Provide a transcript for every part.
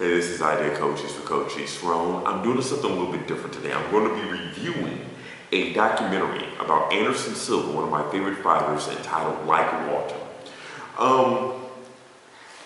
Hey, this is Idea Coaches for Coach Ron. I'm doing something a little bit different today. I'm going to be reviewing a documentary about Anderson Silva, one of my favorite fighters, entitled Like Water.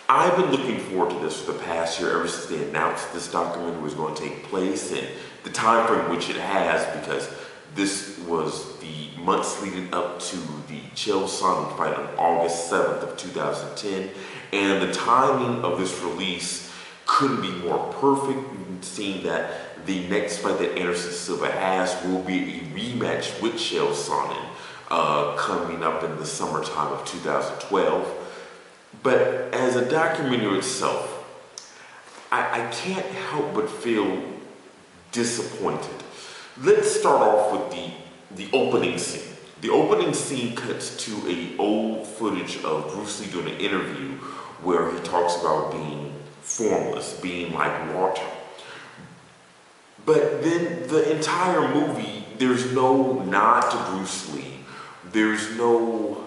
I've been looking forward to this for the past year, ever since they announced this documentary was going to take place and the time frame which it has, because this was the months leading up to the Chael Sonnen fight on August 7th of 2010, and the timing of this release couldn't be more perfect, seeing that the next fight that Anderson Silva has will be a rematch with Chael Sonnen coming up in the summertime of 2012. But as a documentary itself, I can't help but feel disappointed. Let's start off with the opening scene. The opening scene cuts to a old footage of Bruce Lee doing an interview where he talks about being formless, being like water. But then the entire movie, there's no nod to Bruce Lee. There's no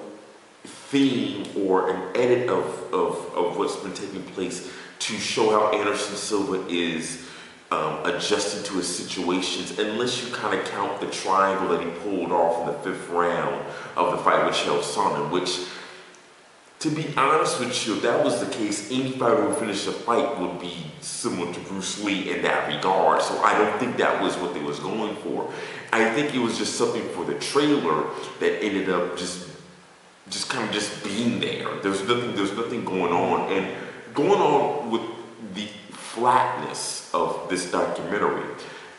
theme or an edit of what's been taking place to show how Anderson Silva is adjusting to his situations, unless you kind of count the triangle that he pulled off in the 5th round of the fight with Chael Sonnen, which, to be honest with you, if that was the case, any fighter who finished the fight would be similar to Bruce Lee in that regard. So I don't think that was what they was going for. I think it was just something for the trailer that ended up just kind of being there. There's nothing going on. And going on with the flatness of this documentary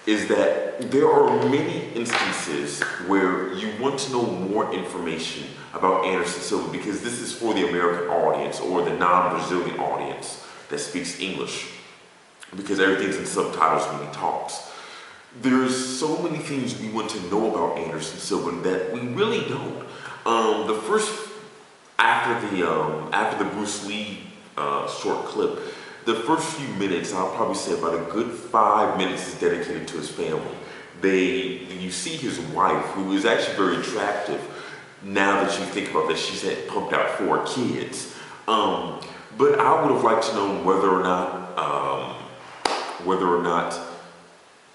is that there are many instances where you want to know more information about Anderson Silva, because this is for the American audience or the non-Brazilian audience that speaks English, because everything's in subtitles when he talks. There's so many things we want to know about Anderson Silva that we really don't. After the Bruce Lee short clip, the first few minutes, I'll probably say about a good 5 minutes, is dedicated to his family. You see his wife, who is actually very attractive. Now that you think about that, she's had pumped out 4 kids. But I would have liked to know whether or not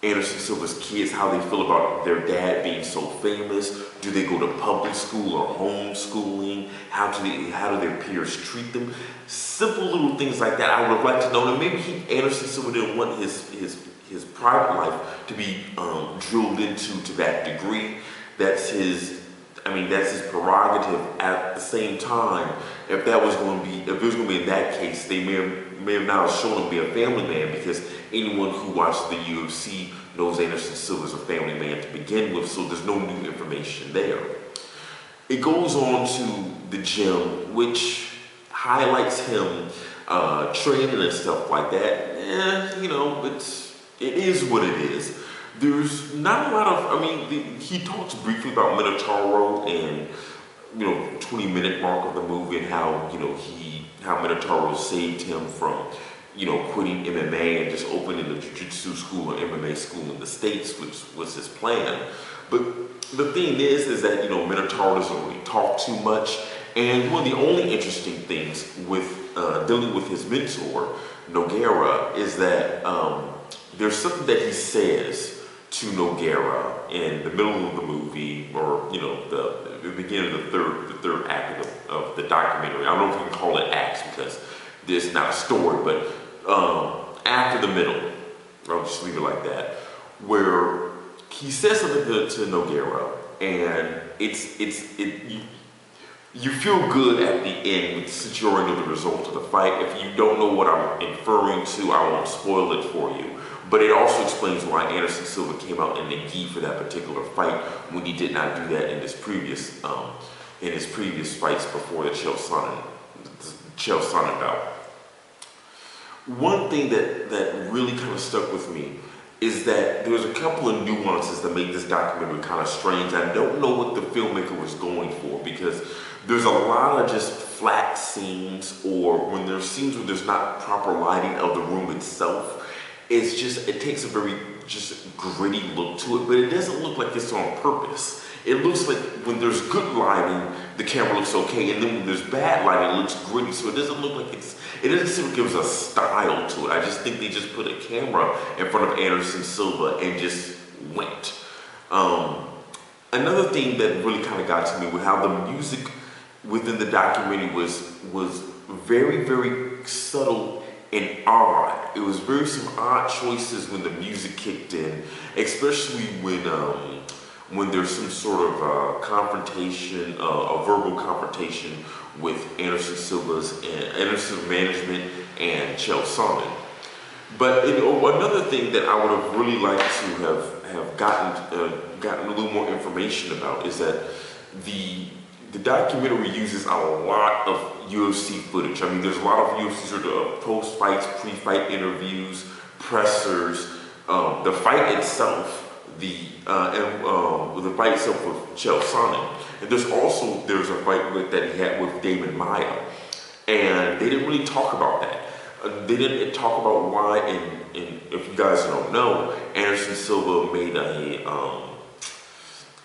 Anderson Silva's kids, how they feel about their dad being so famous. Do they go to public school or homeschooling? How do their peers treat them? Simple little things like that I would have liked to know. And maybe Anderson Silva didn't want his private life to be drilled into to that degree. That's his prerogative. At the same time, if it was going to be in that case, they may have not shown him to be a family man, because anyone who watched the UFC knows Anderson Silva is a family man to begin with, so there's no new information there. It goes on to the gym, which highlights him training and stuff like that. It is what it is. There's not a lot of, he talks briefly about Minotauro and, 20-minute mark of the movie, and how Minotauro saved him from, quitting MMA and just opening a jiu-jitsu school or MMA school in the States, which was his plan. But the thing is that, Minotauro doesn't really talk too much. And one of the only interesting things with dealing with his mentor, Nogueira, is that there's something that he says to Nogueira in the middle of the movie, or the beginning of the third act of the documentary. I don't know if you can call it acts, because it's not a story, but after the middle, I'll just leave it like that, where he says something to Nogueira, and you feel good at the end, since you already know the result of the fight. If you don't know what I'm inferring to, I won't spoil it for you. But it also explains why Anderson Silva came out in the gi for that particular fight, when he did not do that in his previous fights before the Chael Sonnen bout. One thing that really kind of stuck with me is that there's a couple of nuances that make this documentary kind of strange. I don't know what the filmmaker was going for, because there's a lot of just flat scenes, or when there's scenes where there's not proper lighting of the room itself. It takes a very just gritty look to it, but it doesn't look like it's on purpose. It looks like when there's good lighting, the camera looks okay, and then when there's bad lighting, it looks gritty. So it doesn't look like it doesn't seem like it was a style to it. I just think they just put a camera in front of Anderson Silva and just went. Another thing that really kind of got to me was how the music within the documentary was very, very subtle and odd. It was very some odd choices when the music kicked in, especially when there's some sort of confrontation, a verbal confrontation with Anderson management and Chael Sonnen. But another thing that I would have really liked to have gotten a little more information about is that the documentary uses a lot of UFC footage. I mean, there's a lot of UFC sort of post-fights, pre-fight interviews, pressers, the fight itself, the fight itself with Chael Sonnen, and there's a fight that he had with Damon Maya, and they didn't really talk about that. They didn't talk about why, and if you guys don't know, Anderson Silva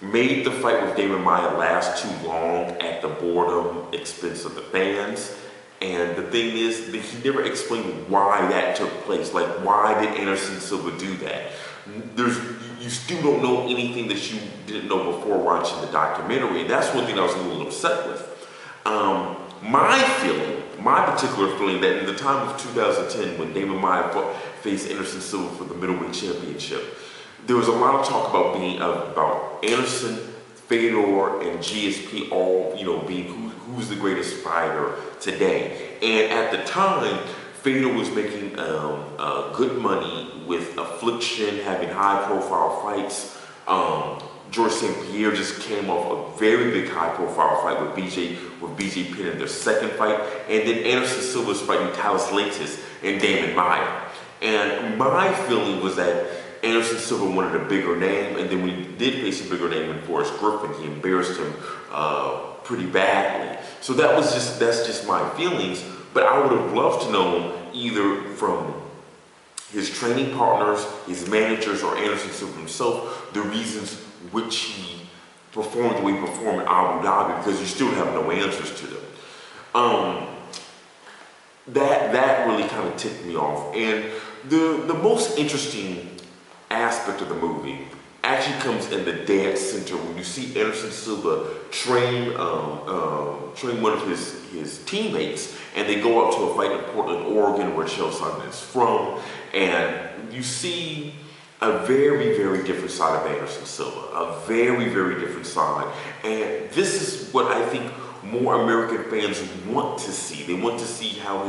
made the fight with Damon Maya last too long at the boredom expense of the fans. And the thing is that he never explained why that took place. Like, why did Anderson Silva do that? You still don't know anything that you didn't know before watching the documentary. And that's one thing I was a little upset with. My particular feeling that in the time of 2010 when Damon Maya faced Anderson Silva for the middleweight championship, there was a lot of talk about Anderson, Fedor, and GSP all, being who's the greatest fighter today. And at the time, Fedor was making good money with Affliction, having high-profile fights. George St. Pierre just came off a very big high-profile fight with BJ Penn in their second fight, and then Anderson Silva's fighting Thales Leites and Damon Maya. And my feeling was that Anderson Silva wanted a bigger name, and then when he did face a bigger name in Forrest Griffin, he embarrassed him pretty badly. So that's just my feelings. But I would have loved to know either from his training partners, his managers, or Anderson Silva himself, the reasons which he performed the way he performed in Abu Dhabi, because you still have no answers to them. That really kind of ticked me off. And the most interesting aspect of the movie actually comes in the dance center when you see Anderson Silva train one of his teammates, and they go out to a fight in Portland, Oregon, where Chael Sonnen is from, and you see a very, very different side of Anderson Silva, a very, very different side. And this is what I think more American fans want to see. They want to see how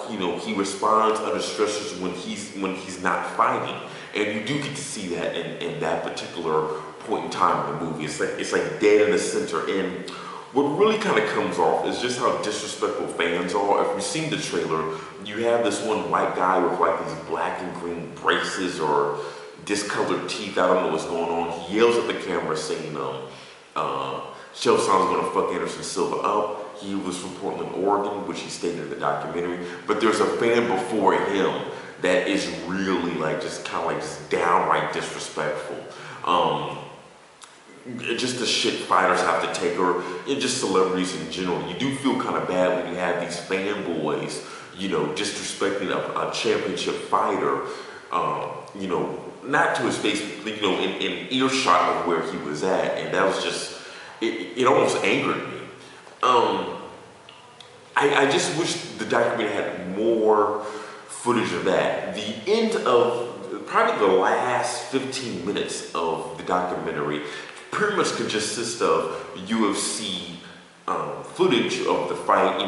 he responds under stressors when he's not fighting. And you do get to see that in that particular point in time in the movie. It's like dead in the center. And what really kind of comes off is just how disrespectful fans are. If you've seen the trailer, you have this one white guy with like these black and green braces or discolored teeth. I don't know what's going on. He yells at the camera saying, Chael Sonnen's gonna fuck Anderson Silva up. He was from Portland, Oregon, which he stated in the documentary. But there's a fan before him that is really like just kind of like just downright disrespectful. Just the shit fighters have to take, or just celebrities in general. You do feel kind of bad when you have these fanboys, disrespecting a championship fighter, not to his face, in earshot of where he was at, and that was just, it almost angered me. I just wish the documentary had more footage of that. The end of, probably the last 15 minutes of the documentary pretty much consist of UFC footage of the fight.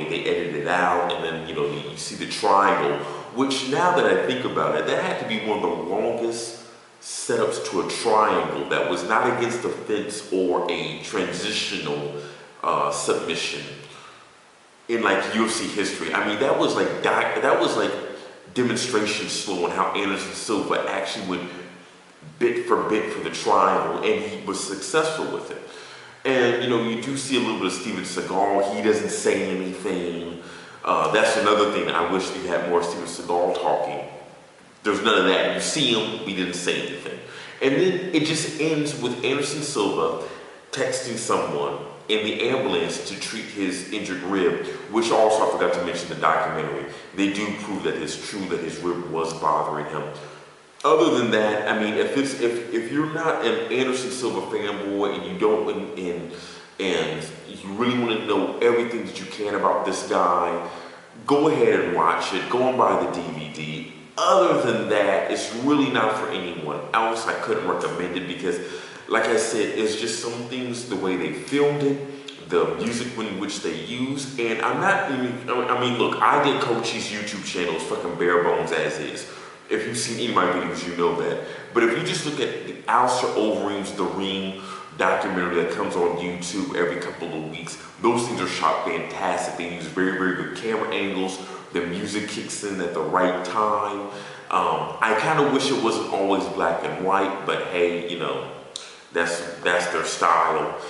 They edited it out, and then you see the triangle, which now that I think about it, that had to be one of the longest setups to a triangle that was not against the fence or a transitional submission in like UFC history. I mean, that was like demonstration slow on how Anderson Silva actually went bit for bit for the triangle, and he was successful with it. And you do see a little bit of Steven Seagal. He doesn't say anything. That's another thing. I wish we had more Steven Seagal talking. There's none of that. You see him, he didn't say anything. And then it just ends with Anderson Silva texting someone in the ambulance to treat his injured rib, which also I forgot to mention the documentary. They do prove that it's true that his rib was bothering him. Other than that, I mean, if you're not an Anderson Silva fanboy and you don't and you really want to know everything that you can about this guy, go ahead and watch it. Go and buy the DVD. Other than that, it's really not for anyone else. I couldn't recommend it because, like I said, it's just some things, the way they filmed it, the music in which they use, and I mean, look, I did Coach's YouTube channel, it's fucking bare bones as is. If you've seen any of my videos, you know that. But if you just look at the Alistair Overeem's The Ring documentary that comes on YouTube every couple of weeks, those things are shot fantastic. They use very, very good camera angles. The music kicks in at the right time. I kind of wish it wasn't always black and white, but hey, you know, that's their style.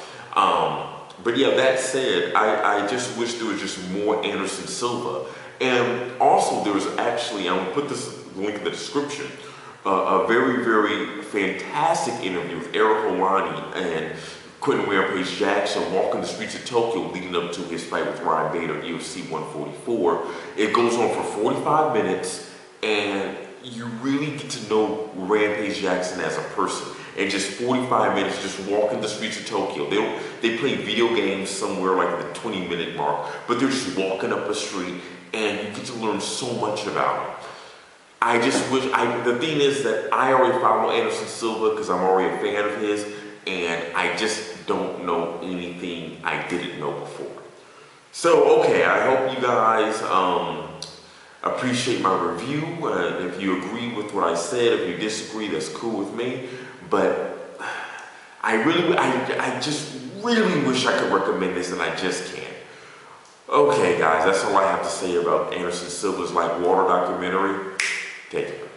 But yeah, that said, I just wish there was just more Anderson Silva. And also there was actually, I'm gonna put this link in the description, a very, very fantastic interview with Eric Helwani and Quentin Rampage Jackson walking the streets of Tokyo leading up to his fight with Ryan Bader at UFC 144. It goes on for 45 minutes and you really get to know Rampage Jackson as a person. And just 45 minutes just walking the streets of Tokyo. They play video games somewhere like the 20-minute mark, but they're just walking up a street and you get to learn so much about him. I just wish, the thing is that I already follow Anderson Silva because I'm already a fan of his, and I just don't know anything I didn't know before. So, okay, I hope you guys appreciate my review. If you agree with what I said, if you disagree, that's cool with me. But I just really wish I could recommend this, and I just can't. Okay, guys, that's all I have to say about Anderson Silva's Like Water documentary. Take care.